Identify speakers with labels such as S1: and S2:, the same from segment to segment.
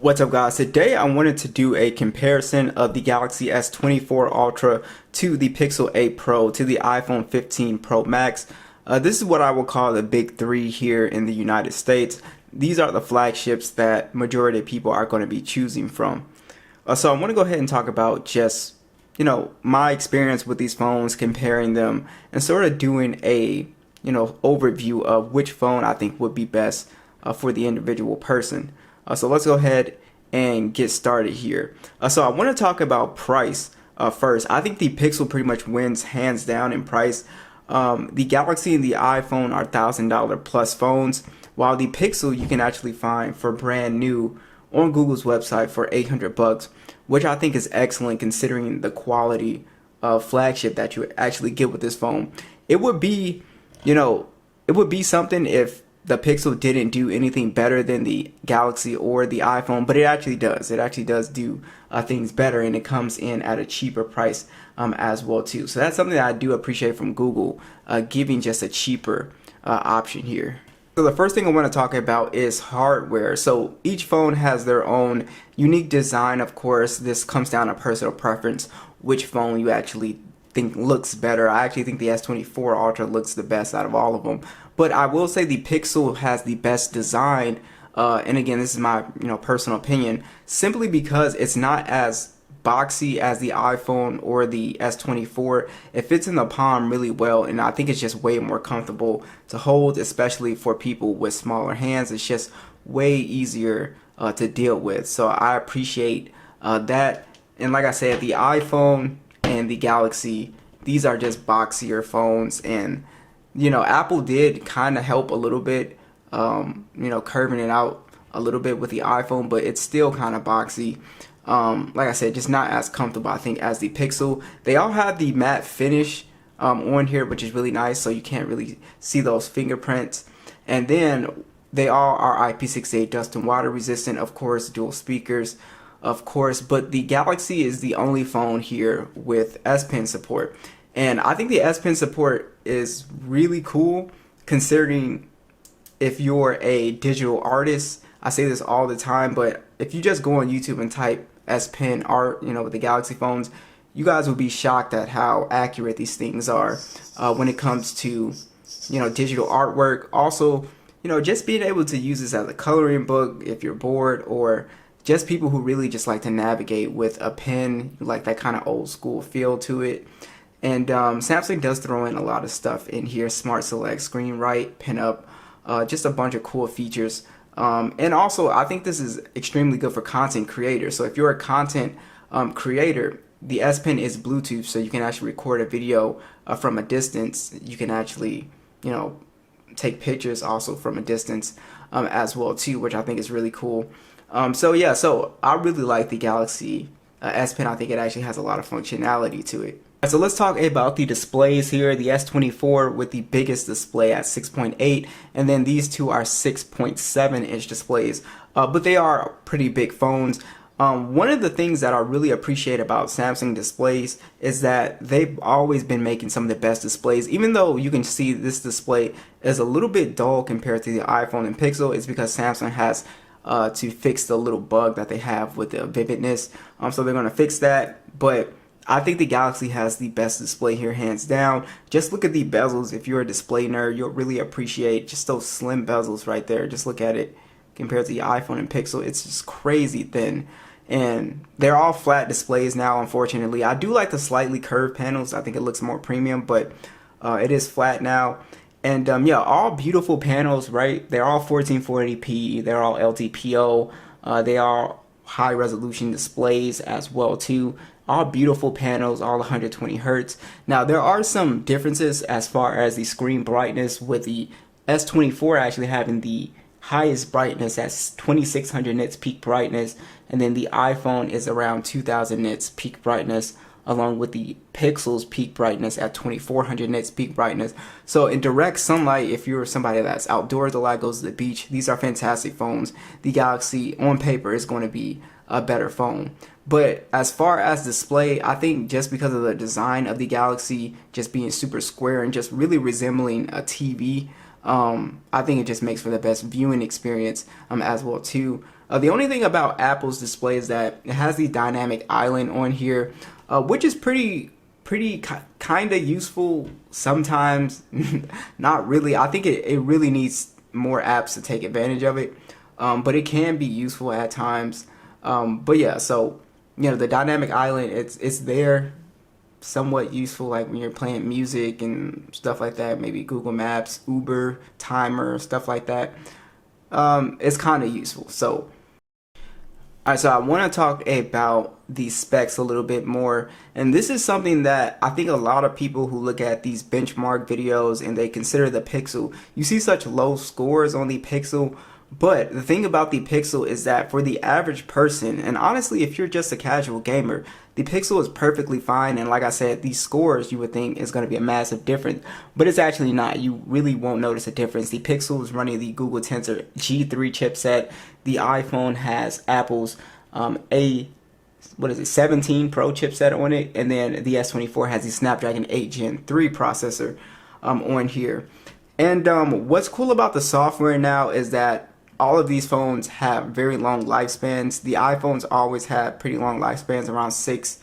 S1: What's up, guys? Today I wanted to do a comparison of the Galaxy S24 Ultra to the Pixel 8 Pro to the iPhone 15 Pro Max. This is what I will call the big three here in the United States. These are the flagships that majority of people are going to be choosing from. So I want to go ahead and talk about just, my experience with these phones, comparing them, and sort of doing a, overview of which phone I think would be best for the individual person. So let's go ahead and get started here. So I want to talk about price first. I think the Pixel pretty much wins hands down in price. The Galaxy and the iPhone are $1,000 plus phones, while the Pixel you can actually find for brand new on Google's website for $800, which I think is excellent considering the quality of flagship that you actually get with this phone. It would be, it would be something if the Pixel didn't do anything better than the Galaxy or the iPhone, but it actually does. It actually does do things better, and it comes in at a cheaper price as well too. So that's something that I do appreciate from Google, giving just a cheaper option here. So the first thing I want to talk about is hardware. So each phone has their own unique design. Of course, this comes down to personal preference, which phone you actually think looks better. I actually think the S24 Ultra looks the best out of all of them. But I will say the Pixel has the best design, and again, this is my personal opinion, simply because it's not as boxy as the iPhone or the S24. It fits in the palm really well, and I think it's just way more comfortable to hold, especially for people with smaller hands. It's just way easier to deal with. So I appreciate that. And like I said, the iPhone and the Galaxy, these are just boxier phones, and Apple did kind of help a little bit, curving it out a little bit with the iPhone, but it's still kind of boxy. Like I said, just not as comfortable, I think, as the Pixel. They all have the matte finish on here, which is really nice, so you can't really see those fingerprints. And then they all are IP68 dust and water resistant, of course, dual speakers, of course, but the Galaxy is the only phone here with S Pen support. And I think the S Pen support is really cool, considering if you're a digital artist. I say this all the time, but if you just go on YouTube and type S Pen art, with the Galaxy phones, you guys will be shocked at how accurate these things are when it comes to, digital artwork. Also, just being able to use this as a coloring book if you're bored, or just people who really just like to navigate with a pen, like that kind of old school feel to it. And Samsung does throw in a lot of stuff in here: Smart Select, Screen Write, Pin Up, just a bunch of cool features. And also, I think this is extremely good for content creators. So if you're a content creator, the S Pen is Bluetooth, so you can actually record a video from a distance. You can actually, take pictures also from a distance as well too, which I think is really cool. So I really like the Galaxy S Pen. I think it actually has a lot of functionality to it. So let's talk about the displays here. The S24 with the biggest display at 6.8, and then these two are 6.7 inch displays, but they are pretty big phones. One of the things that I really appreciate about Samsung displays is that they've always been making some of the best displays. Even though you can see this display is a little bit dull compared to the iPhone and Pixel, it's because Samsung has to fix the little bug that they have with the vividness. So they're going to fix that, but I think the Galaxy has the best display here, hands down. Just look at the bezels. If you're a display nerd, you'll really appreciate just those slim bezels right there. Just look at it compared to the iPhone and Pixel. It's just crazy thin. And they're all flat displays now, unfortunately. I do like the slightly curved panels. I think it looks more premium, but it is flat now. And all beautiful panels, right? They're all 1440p. They're all LTPO. They are high resolution displays as well too. All beautiful panels, all 120 hertz. Now there are some differences as far as the screen brightness, with the S24 actually having the highest brightness at 2600 nits peak brightness, and then the iPhone is around 2000 nits peak brightness, along with the Pixel's peak brightness at 2400 nits peak brightness. So in direct sunlight, if you're somebody that's outdoors a lot, goes to the beach, these are fantastic phones. The Galaxy on paper is going to be a better phone. But as far as display, I think just because of the design of the Galaxy just being super square and just really resembling a TV, I think it just makes for the best viewing experience as well too. The only thing about Apple's display is that it has the dynamic island on here, which is pretty kind of useful sometimes. Not really. I think it really needs more apps to take advantage of it, but it can be useful at times. But yeah, so the dynamic island, it's there, somewhat useful, like when you're playing music and stuff like that, maybe Google Maps, Uber, timer, stuff like that. It's kind of useful. So alright, so I want to talk about the specs a little bit more, and this is something that I think a lot of people who look at these benchmark videos and they consider the Pixel, you see such low scores on the Pixel. But the thing about the Pixel is that for the average person, and honestly if you're just a casual gamer, the Pixel is perfectly fine. And like I said, these scores you would think is going to be a massive difference, but it's actually not. You really won't notice a difference. The Pixel is running the Google Tensor G3 chipset. The iPhone has Apple's what is it, 17 Pro chipset on it, and then the S24 has the Snapdragon 8 Gen 3 processor on here. And what's cool about the software now is that all of these phones have very long lifespans. The iPhones always have pretty long lifespans, around 6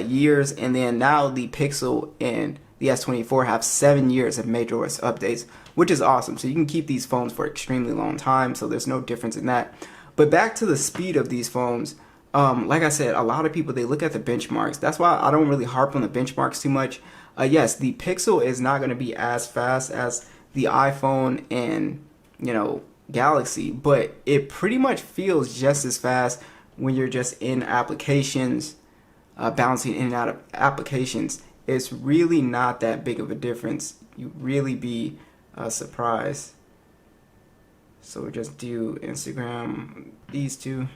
S1: years, and then now the Pixel and the S24 have 7 years of majorOS updates, which is awesome. So you can keep these phones for extremely long time, so there's no difference in that. But back to the speed of these phones, like I said, a lot of people, they look at the benchmarks. That's why I don't really harp on the benchmarks too much. Yes, the Pixel is not going to be as fast as the iPhone and Galaxy, but it pretty much feels just as fast when you're just in applications, bouncing in and out of applications. It's really not that big of a difference. You really be surprised. So we'll just do Instagram, these two,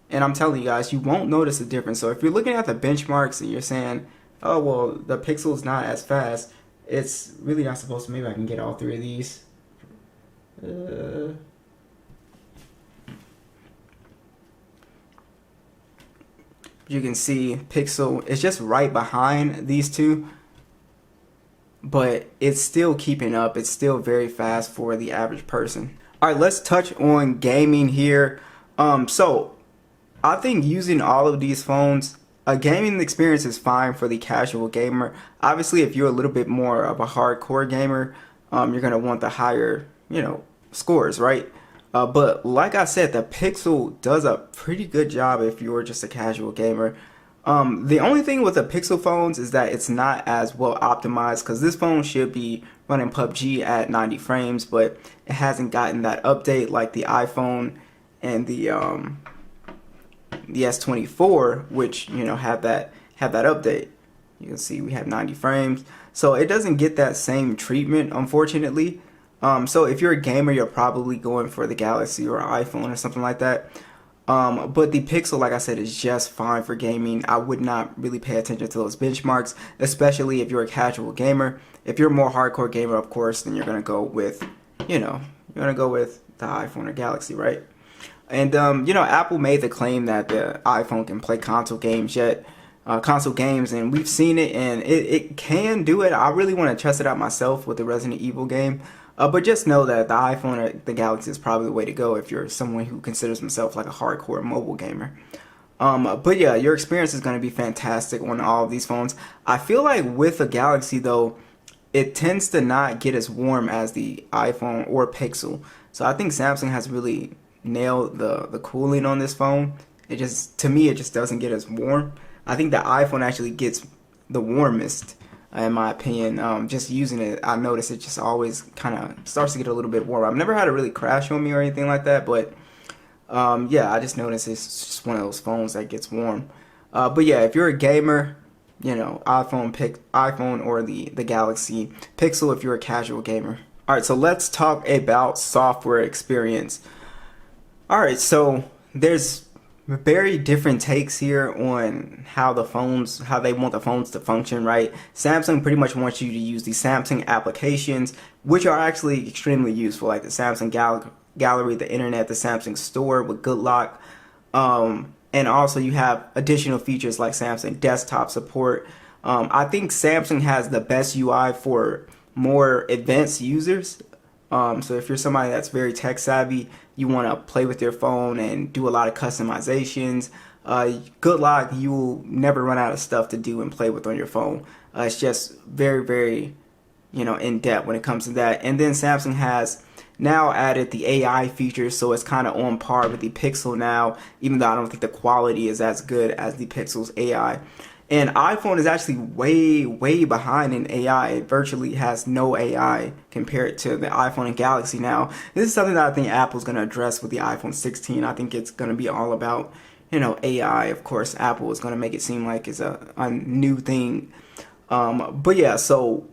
S1: and I'm telling you guys, you won't notice a difference. So if you're looking at the benchmarks and you're saying, oh well, the Pixel is not as fast, it's really not supposed to. Maybe I can get all three of these. You can see Pixel is just right behind these two, but it's still keeping up. It's still very fast for the average person. All right, let's touch on gaming here. So I think using all of these phones, a gaming experience is fine for the casual gamer. Obviously, if you're a little bit more of a hardcore gamer, you're gonna want the higher scores, right? But like I said, the Pixel does a pretty good job if you're just a casual gamer. The only thing with the Pixel phones is that it's not as well optimized, because this phone should be running PUBG at 90 frames, but it hasn't gotten that update like the iPhone and the S24, which have that update. You can see we have 90 frames, so it doesn't get that same treatment, unfortunately. So if you're a gamer, you're probably going for the Galaxy or iPhone or something like that. But the Pixel, like I said, is just fine for gaming. I would not really pay attention to those benchmarks, especially if you're a casual gamer. If you're a more hardcore gamer, of course, then you're gonna go with, you're gonna go with the iPhone or Galaxy, right? And Apple made the claim that the iPhone can play console games and we've seen it, and it can do it. I really want to test it out myself with the Resident Evil game. But just know that the iPhone or the Galaxy is probably the way to go if you're someone who considers himself like a hardcore mobile gamer. But yeah, your experience is going to be fantastic on all of these phones. I feel like with the Galaxy though, it tends to not get as warm as the iPhone or Pixel. So I think Samsung has really nailed the cooling on this phone. To me, it just doesn't get as warm. I think the iPhone actually gets the warmest, in my opinion. Just using it, I notice it just always kind of starts to get a little bit warm. I've never had it really crash on me or anything like that, but yeah, I just noticed it's just one of those phones that gets warm. But yeah, if you're a gamer, iPhone or the Galaxy. Pixel if you're a casual gamer. All right, so let's talk about software experience. All right, so there's very different takes here on how they want the phones to function, right? Samsung pretty much wants you to use the Samsung applications, which are actually extremely useful, like the Samsung Gallery, the internet, the Samsung Store with Good Lock. And also you have additional features like Samsung desktop support. I think Samsung has the best UI for more advanced users. So if you're somebody that's very tech savvy, you want to play with your phone and do a lot of customizations, good luck. You will never run out of stuff to do and play with on your phone. It's just very, very, in depth when it comes to that. And then Samsung has now added the AI feature, so it's kind of on par with the Pixel now, even though I don't think the quality is as good as the Pixel's AI. And iPhone is actually way, way behind in AI. It virtually has no AI compared to the iPhone and Galaxy now. This is something that I think Apple's going to address with the iPhone 16. I think it's going to be all about, AI. Of course, Apple is going to make it seem like it's a new thing. But yeah, so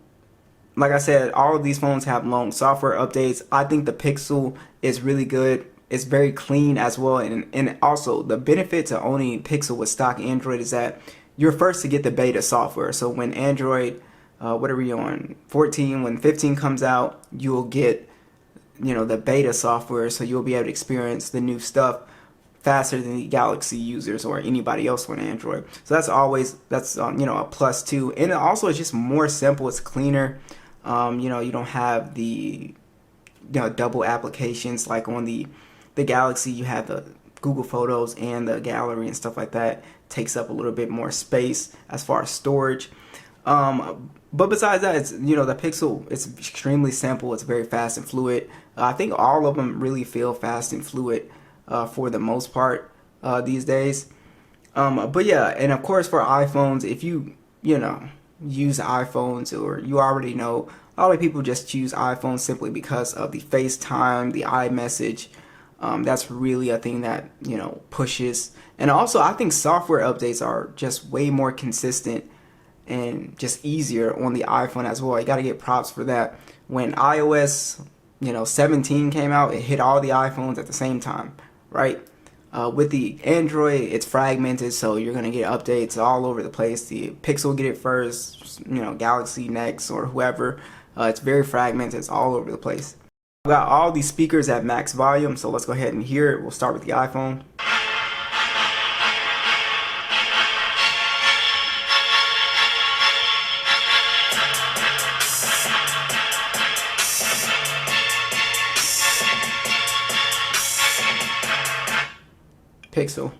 S1: like I said, all of these phones have long software updates. I think the Pixel is really good. It's very clean as well. And also, the benefit to owning Pixel with stock Android is that you're first to get the beta software. So when Android, what are we on, 14, when 15 comes out, you'll get, the beta software. So you'll be able to experience the new stuff faster than the Galaxy users or anybody else on Android. So that's a plus too. And also it's just more simple. It's cleaner. You don't have the double applications like on the Galaxy. You have the Google Photos and the gallery and stuff like that. Takes up a little bit more space as far as storage. But besides that, it's the Pixel, it's extremely simple. It's very fast and fluid. I think all of them really feel fast and fluid for the most part these days. But yeah, and of course for iPhones, if you use iPhones, or you already know, a lot of people just choose iPhones simply because of the FaceTime, the iMessage. That's really a thing that pushes. And also I think software updates are just way more consistent and just easier on the iPhone as well. You got to get props for that. When iOS 17 came out, it hit all the iPhones at the same time, right? With the Android, it's fragmented, so you're gonna get updates all over the place. The Pixel will get it first, Galaxy next, or whoever. It's very fragmented. It's all over the place. I've got all these speakers at max volume, so let's go ahead and hear it. We'll start with the iPhone. Pixel.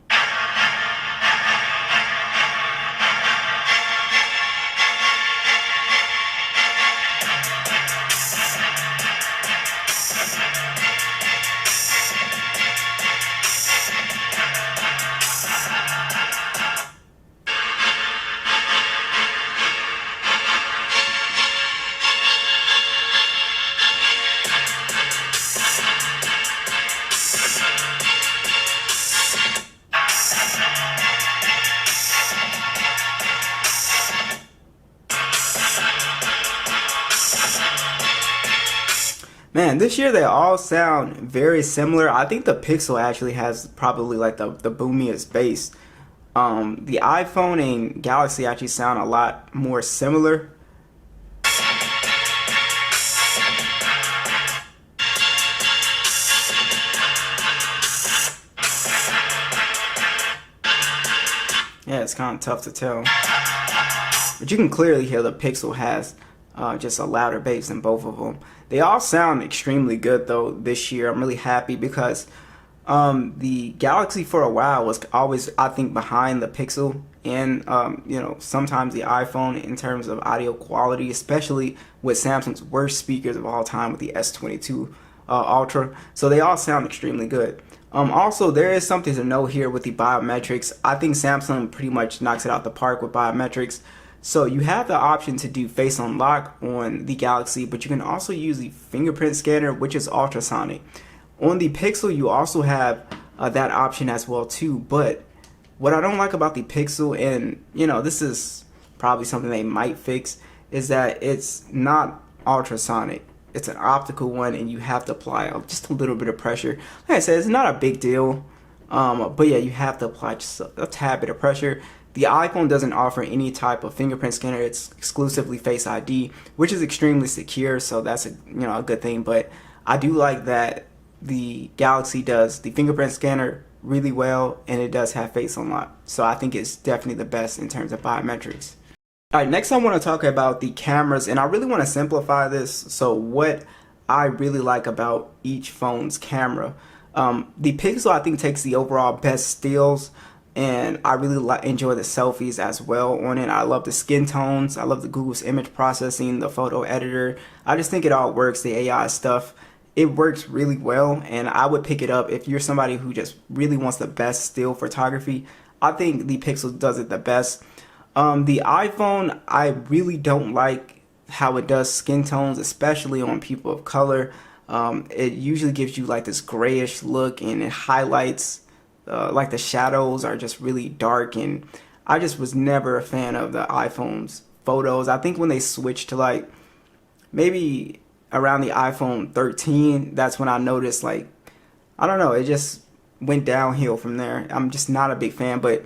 S1: Man, this year they all sound very similar. I think the Pixel actually has probably like the boomiest bass. The iPhone and Galaxy actually sound a lot more similar. Yeah, it's kind of tough to tell. But you can clearly hear the Pixel has just a louder bass than both of them. They all sound extremely good though this year. I'm really happy because the Galaxy for a while was always, I think, behind the Pixel and sometimes the iPhone in terms of audio quality, especially with Samsung's worst speakers of all time with the S24 Ultra. So they all sound extremely good. Also, there is something to note here with the biometrics. I think Samsung pretty much knocks it out the park with biometrics. So you have the option to do face unlock on the Galaxy, but you can also use the fingerprint scanner, which is ultrasonic. On the Pixel, you also have that option as well too. But what I don't like about the Pixel, and this is probably something they might fix, is that it's not ultrasonic. It's an optical one, and you have to apply just a little bit of pressure. Like I said, it's not a big deal, but yeah, you have to apply just a tad bit of pressure. The iPhone doesn't offer any type of fingerprint scanner. It's exclusively Face ID, which is extremely secure, so that's a good thing. But I do like that the Galaxy does the fingerprint scanner really well, and it does have Face Unlock. So I think it's definitely the best in terms of biometrics. All right, next I want to talk about the cameras, and I really want to simplify this. So what I really like about each phone's camera. The Pixel, I think, takes the overall best stills, and I really enjoy the selfies as well on it. I love the skin tones. I love the Google's image processing, the photo editor. I just think it all works. The AI stuff, it works really well, and I would pick it up if you're somebody who just really wants the best still photography. I think the Pixel does it the best. The iPhone, I really don't like how it does skin tones, especially on people of color. It usually gives you like this grayish look, and it highlights like the shadows are just really dark, and I just was never a fan of the iPhone's photos. I think when they switched to like maybe around the iPhone 13, that's when I noticed, like, I don't know, it just went downhill from there. I'm just not a big fan, but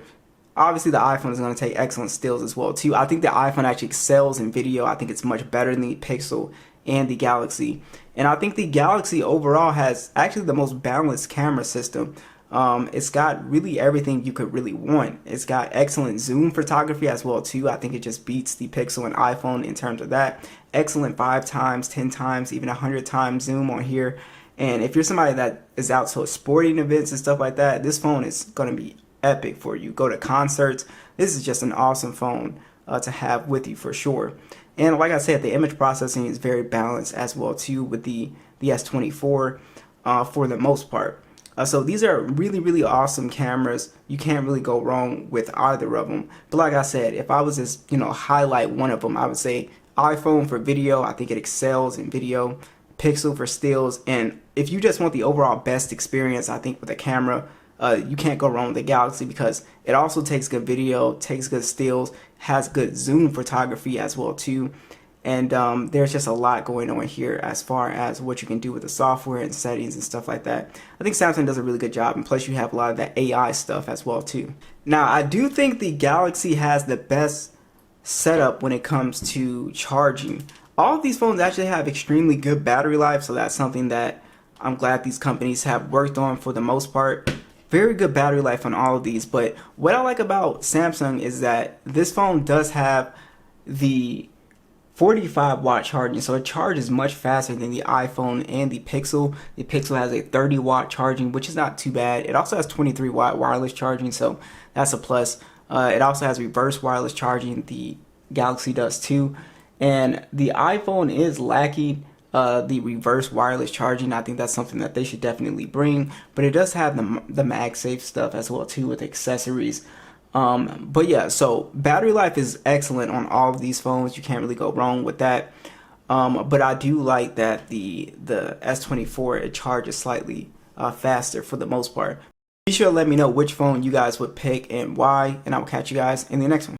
S1: obviously the iPhone is going to take excellent stills as well too. I think the iPhone actually excels in video. I think it's much better than the Pixel and the Galaxy. And I think the Galaxy overall has actually the most balanced camera system. It's got really everything you could really want. It's got excellent zoom photography as well too. I think it just beats the Pixel and iPhone in terms of that. Excellent 5 times, 10 times, even 100 times zoom on here. And if you're somebody that is out to sporting events and stuff like that, this phone is going to be epic for you. Go to concerts. This is just an awesome phone to have with you for sure. And like I said, the image processing is very balanced as well too with the S24 for the most part. So these are really, really awesome cameras. You can't really go wrong with either of them. But like I said, if I was just, highlight one of them, I would say iPhone for video. I think it excels in video. Pixel for stills. And if you just want the overall best experience, I think with a camera, you can't go wrong with the Galaxy, because it also takes good video, takes good stills, has good zoom photography as well too. And there's just a lot going on here as far as what you can do with the software and settings and stuff like that. I think Samsung does a really good job, and plus you have a lot of that AI stuff as well too. Now, I do think the Galaxy has the best setup when it comes to charging. All of these phones actually have extremely good battery life, so that's something that I'm glad these companies have worked on for the most part. Very good battery life on all of these. But what I like about Samsung is that this phone does have the 45-watt charging, so it charges much faster than the iPhone and the Pixel. The Pixel has a 30-watt charging, which is not too bad. It also has 23-watt wireless charging, so that's a plus. It also has reverse wireless charging. The Galaxy does too. And the iPhone is lacking the reverse wireless charging. I think that's something that they should definitely bring. But it does have the MagSafe stuff as well too, with accessories. But yeah, so battery life is excellent on all of these phones. You can't really go wrong with that. But I do like that the S24, it charges slightly faster for the most part. Be sure to let me know which phone you guys would pick and why, and I will catch you guys in the next one.